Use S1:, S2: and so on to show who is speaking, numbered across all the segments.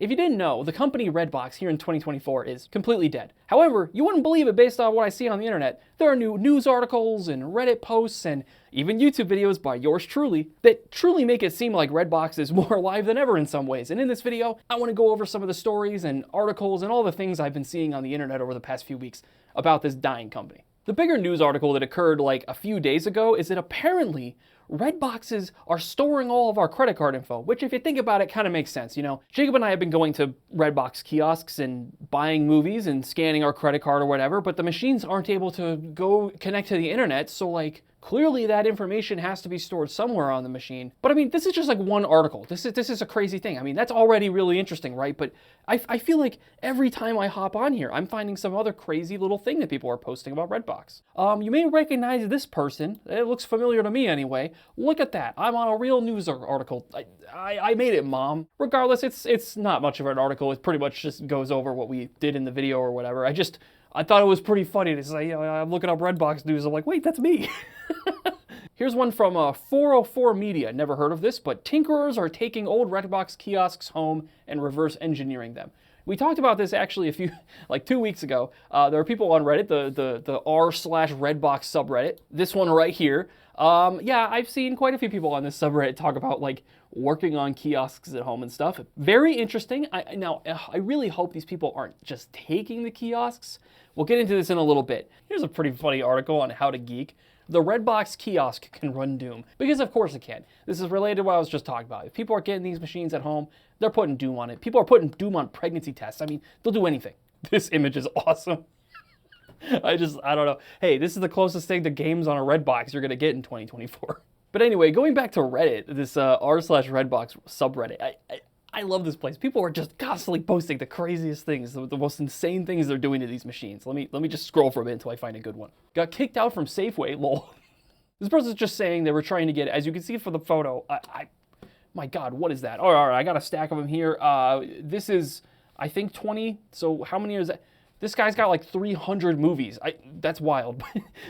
S1: If you didn't know, the company Redbox here in 2024 is completely dead. However, you wouldn't believe it based on what I see on the internet. There are new news articles and Reddit posts and even YouTube videos by yours truly that truly make it seem like Redbox is more alive than ever in some ways. And in this video, I want to go over some of the stories and articles and all the things I've been seeing on the internet over the past few weeks about this dying company. The bigger news article that occurred like a few days ago is that apparently Redboxes are storing all of our credit card info, which if you think about it kind of makes sense. You know, Jacob and I have been going to Redbox kiosks and buying movies and scanning our credit card or whatever, but the machines aren't able to go connect to the internet, so like clearly that information has to be stored somewhere on the machine. But I mean, this is just like one article. This is a crazy thing. I mean, that's already really interesting, right? But I feel like every time I hop on here, I'm finding some other crazy little thing that people are posting about Redbox. You may recognize this person. It looks familiar to me anyway. Look at that. I'm on a real news article. I made it, Mom. Regardless, it's not much of an article. It pretty much just goes over what we did in the video or whatever. I thought it was pretty funny to say, you know, I'm looking up Redbox news. I'm like, wait, that's me. Here's one from 404 Media. Never heard of this, but tinkerers are taking old Redbox kiosks home and reverse engineering them. We talked about this actually like 2 weeks ago. There are people on Reddit, the r/Redbox subreddit. This one right here. Yeah, I've seen quite a few people on this subreddit talk about like working on kiosks at home and stuff. Very interesting. I really hope these people aren't just taking the kiosks. We'll get into this in a little bit. Here's a pretty funny article on How to Geek. The Redbox kiosk can run Doom. Because of course it can. This is related to what I was just talking about. If people are getting these machines at home, they're putting Doom on it. People are putting Doom on pregnancy tests. I mean, they'll do anything. This image is awesome. I don't know. Hey, this is the closest thing to games on a Redbox you're going to get in 2024. But anyway, going back to Reddit, this r/Redbox subreddit, I love this place. People are just constantly posting the craziest things, the most insane things they're doing to these machines. Let me just scroll for a bit until I find a good one. Got kicked out from Safeway, lol. This person's just saying they were trying to get, as you can see from the photo, my God, what is that? All right, I got a stack of them here. This is, I think 20, so how many is that? This guy's got like 300 movies. That's wild.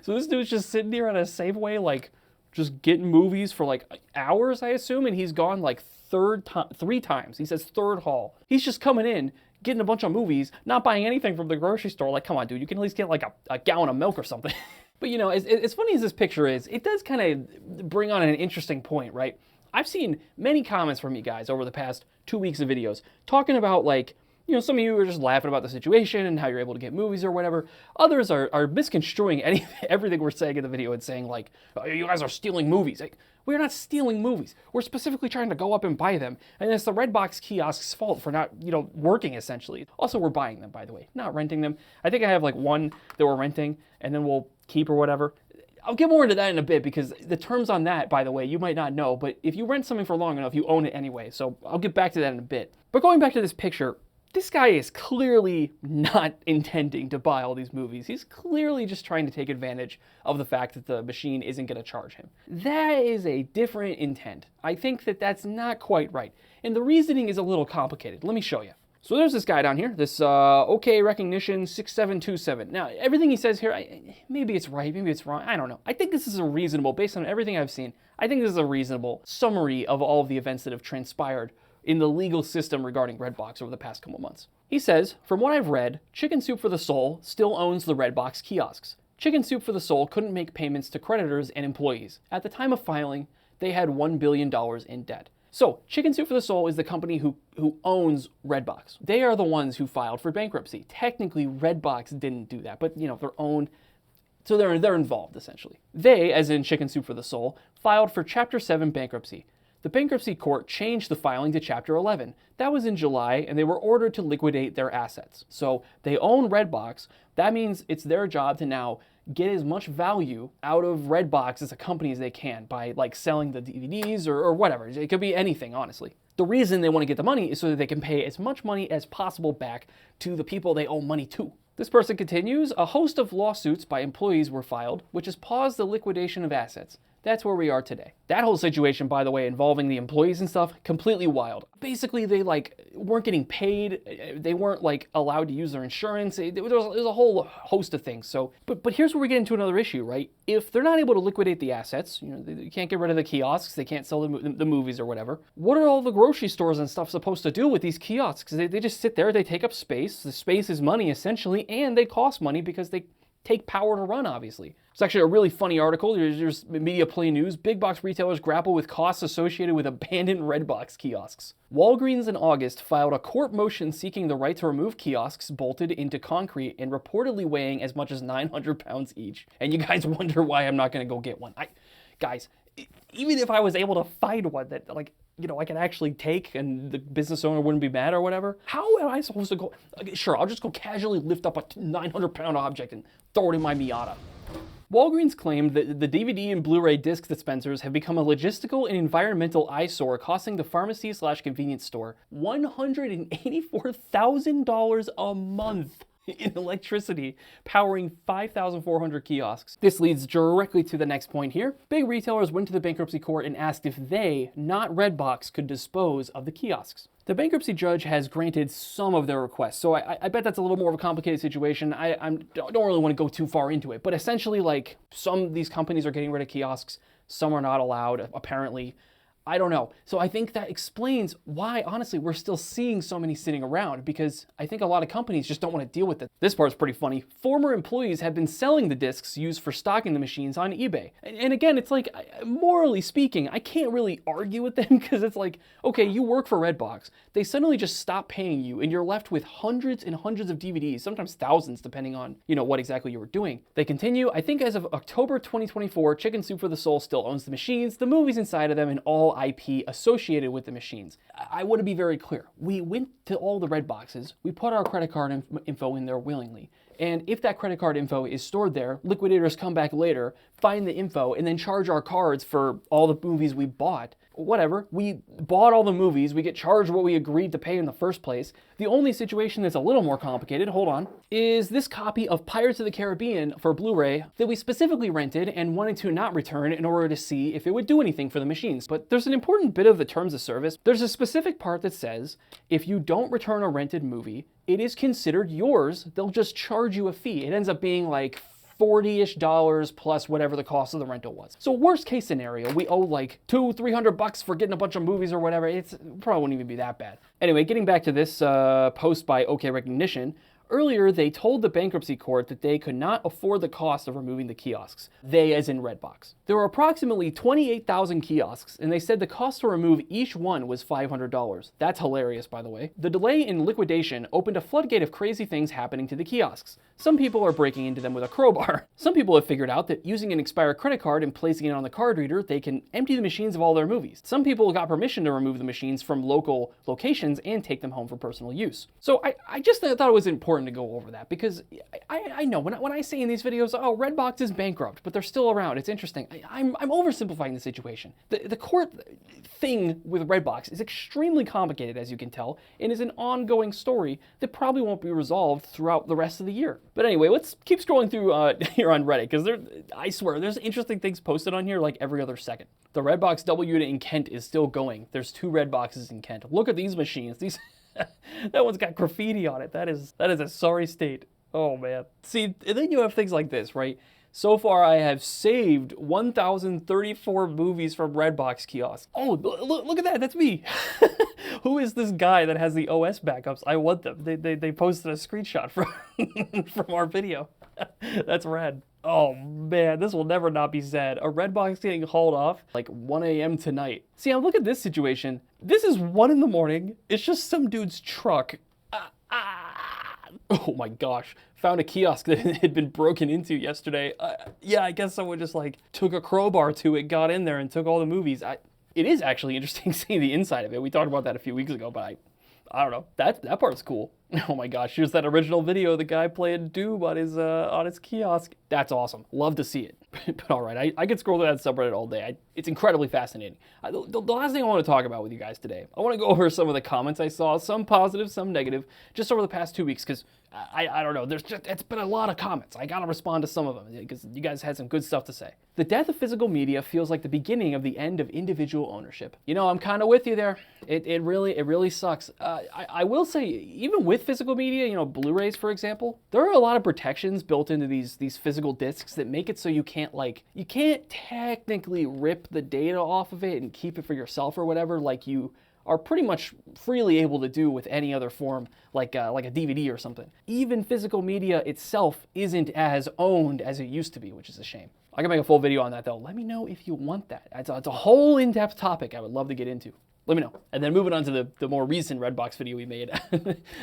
S1: So this dude's just sitting there at a Safeway, like just getting movies for like hours, I assume, and he's gone like 3 times. He says third haul. He's just coming in, getting a bunch of movies, not buying anything from the grocery store. Like, come on, dude, you can at least get like a gallon of milk or something. But you know, as funny as this picture is, it does kind of bring on an interesting point, right? I've seen many comments from you guys over the past 2 weeks of videos talking about like, you know, some of you are just laughing about the situation and how you're able to get movies or whatever. Others are misconstruing everything we're saying in the video and saying like, oh, you guys are stealing movies. Like, we're not stealing movies. We're specifically trying to go up and buy them. And it's the Redbox kiosk's fault for not, you know, working essentially. Also, we're buying them, by the way, not renting them. I think I have like one that we're renting and then we'll keep or whatever. I'll get more into that in a bit because the terms on that, by the way, you might not know, but if you rent something for long enough, you own it anyway. So I'll get back to that in a bit. But going back to this picture, this guy is clearly not intending to buy all these movies. He's clearly just trying to take advantage of the fact that the machine isn't going to charge him. That is a different intent. I think that that's not quite right. And the reasoning is a little complicated. Let me show you. So there's this guy down here, this OK Recognition 6727. Now, everything he says here, maybe it's right, maybe it's wrong, I don't know. I think this is a reasonable, based on everything I've seen, I think this is a reasonable summary of all of the events that have transpired in the legal system regarding Redbox over the past couple months. He says, from what I've read, Chicken Soup for the Soul still owns the Redbox kiosks. Chicken Soup for the Soul couldn't make payments to creditors and employees. At the time of filing, they had $1 billion in debt. So, Chicken Soup for the Soul is the company who owns Redbox. They are the ones who filed for bankruptcy. Technically, Redbox didn't do that, but you know, they're owned, so they're involved essentially. They, as in Chicken Soup for the Soul, filed for Chapter 7 bankruptcy. The bankruptcy court changed the filing to Chapter 11. That was in July, and they were ordered to liquidate their assets. So they own Redbox. That means it's their job to now get as much value out of Redbox as a company as they can by like selling the DVDs or whatever. It could be anything, honestly. The reason they want to get the money is so that they can pay as much money as possible back to the people they owe money to. This person continues, a host of lawsuits by employees were filed, which has paused the liquidation of assets. That's where we are today. That whole situation, by the way, involving the employees and stuff, completely wild. Basically, they weren't getting paid. They weren't allowed to use their insurance. There was a whole host of things. So, but here's where we get into another issue, right? If they're not able to liquidate the assets, they can't get rid of the kiosks, they can't sell the movies or whatever. What are all the grocery stores and stuff supposed to do with these kiosks? They just sit there, they take up space. The space is money essentially, and they cost money because they take power to run, obviously. It's actually a really funny article. There's Media Play News. Big box retailers grapple with costs associated with abandoned Redbox kiosks. Walgreens in August filed a court motion seeking the right to remove kiosks bolted into concrete and reportedly weighing as much as 900 pounds each. And you guys wonder why I'm not going to go get one. Guys, even if I was able to find one that I can actually take and the business owner wouldn't be mad or whatever, how am I supposed to go? Sure, I'll just go casually lift up a 900-pound object and throw it in my Miata. Walgreens claimed that the DVD and Blu-ray disc dispensers have become a logistical and environmental eyesore, costing the pharmacy/convenience store $184,000 a month in electricity, powering 5,400 kiosks. This leads directly to the next point here. Big retailers went to the bankruptcy court and asked if they, not Redbox, could dispose of the kiosks. The bankruptcy judge has granted some of their requests, so I bet that's a little more of a complicated situation. I don't really want to go too far into it, but essentially, some of these companies are getting rid of kiosks, some are not allowed, apparently. I don't know. So I think that explains why, honestly, we're still seeing so many sitting around, because I think a lot of companies just don't want to deal with it. This part's pretty funny. Former employees have been selling the discs used for stocking the machines on eBay. And again, it's morally speaking, I can't really argue with them, because it's okay, you work for Redbox. They suddenly just stop paying you, and you're left with hundreds and hundreds of DVDs, sometimes thousands, depending on, what exactly you were doing. They continue. I think as of October 2024, Chicken Soup for the Soul still owns the machines, the movies inside of them, and all IP associated with the machines. I want to be very clear. We went to all the red boxes, we put our credit card info in there willingly. And if that credit card info is stored there, liquidators come back later, find the info, and then charge our cards for all the movies we bought. Whatever, we bought all the movies, we get charged what we agreed to pay in the first place. The only situation that's a little more complicated, hold on, is this copy of Pirates of the Caribbean for Blu-ray that we specifically rented and wanted to not return in order to see if it would do anything for the machines. But there's an important bit of the terms of service. There's a specific part that says, if you don't return a rented movie, it is considered yours. They'll just charge you a fee. It ends up being $40-ish plus whatever the cost of the rental was. So worst case scenario, we owe $200-300 for getting a bunch of movies or whatever. It probably wouldn't even be that bad. Anyway, getting back to this post by OK Recognition, earlier they told the bankruptcy court that they could not afford the cost of removing the kiosks. They as in Redbox. There were approximately 28,000 kiosks, and they said the cost to remove each one was $500. That's hilarious, by the way. The delay in liquidation opened a floodgate of crazy things happening to the kiosks. Some people are breaking into them with a crowbar. Some people have figured out that using an expired credit card and placing it on the card reader, they can empty the machines of all their movies. Some people got permission to remove the machines from local locations and take them home for personal use. So I just thought it was important to go over that, because I know when I say in these videos, oh, Redbox is bankrupt, but they're still around. It's interesting. I'm oversimplifying the situation. The court thing with Redbox is extremely complicated, as you can tell, and is an ongoing story that probably won't be resolved throughout the rest of the year. But anyway, let's keep scrolling through here on Reddit, because I swear, there's interesting things posted on here every other second. The Redbox double unit in Kent is still going. There's 2 Redboxes in Kent. Look at these machines. That one's got graffiti on it. That is a sorry state. Oh man. See, and then you have things like this, right? So far, I have saved 1,034 movies from Redbox kiosks. Oh, look at that. That's me. Who is this guy that has the OS backups? I want them. They posted a screenshot from our video. That's rad. Oh man, this will never not be sad. A Redbox getting hauled off 1 a.m. tonight. See, now look at this situation. This is 1 in the morning. It's just some dude's truck. Oh my gosh. Found a kiosk that had been broken into yesterday. Yeah, I guess someone just took a crowbar to it, got in there and took all the movies. It is actually interesting seeing the inside of it. We talked about that a few weeks ago, but I don't know. That part's cool. Oh my gosh, here's that original video of the guy playing Doom on his kiosk. That's awesome. Love to see it. But all right, I could scroll through that subreddit all day. It's incredibly fascinating. The last thing I want to talk about with you guys today, I want to go over some of the comments I saw, some positive, some negative, just over the past 2 weeks, because I don't know, it's been a lot of comments. I gotta respond to some of them, because you guys had some good stuff to say. The death of physical media feels like the beginning of the end of individual ownership. You know, I'm kind of with you there. It really sucks. I will say, even with physical media, you know, Blu-rays, for example, there are a lot of protections built into these physical discs that make it so you can't technically rip the data off of it and keep it for yourself or whatever, like you are pretty much freely able to do with any other form, like a DVD or something. Even physical media itself isn't as owned as it used to be, which is a shame. I can make a full video on that though. Let me know if you want that. It's a whole in-depth topic I would love to get into. Let me know. And then moving on to the more recent Redbox video we made.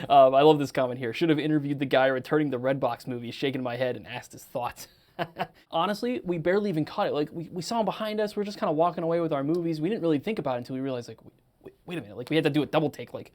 S1: I love this comment here. Should have interviewed the guy returning the Redbox movie, shaking my head and asked his thoughts. Honestly, we barely even caught it. Like, we saw him behind us. We're just kind of walking away with our movies. We didn't really think about it until we realized, like, wait a minute. Like, we had to do a double take. Like,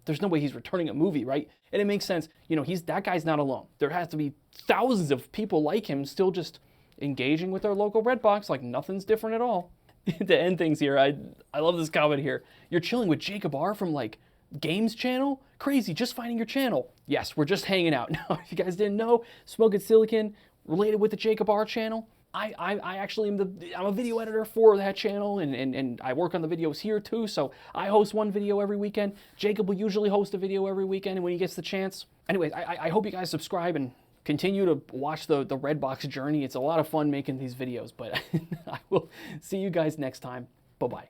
S1: there's no way he's returning a movie, right? And it makes sense. You know, that guy's not alone. There has to be thousands of people like him still just engaging with our local Redbox like nothing's different at all. To end things here, I love this comment here. You're chilling with Jacob R. from, like, Games channel? Crazy, just finding your channel. Yes, we're just hanging out. Now, if you guys didn't know, Smokin related with the Jacob R channel. I actually I'm a video editor for that channel, and I work on the videos here too, so I host one video every weekend. Jacob will usually host a video every weekend when he gets the chance. Anyways, I hope you guys subscribe and continue to watch the Redbox journey. It's a lot of fun making these videos, but I will see you guys next time. Bye-bye.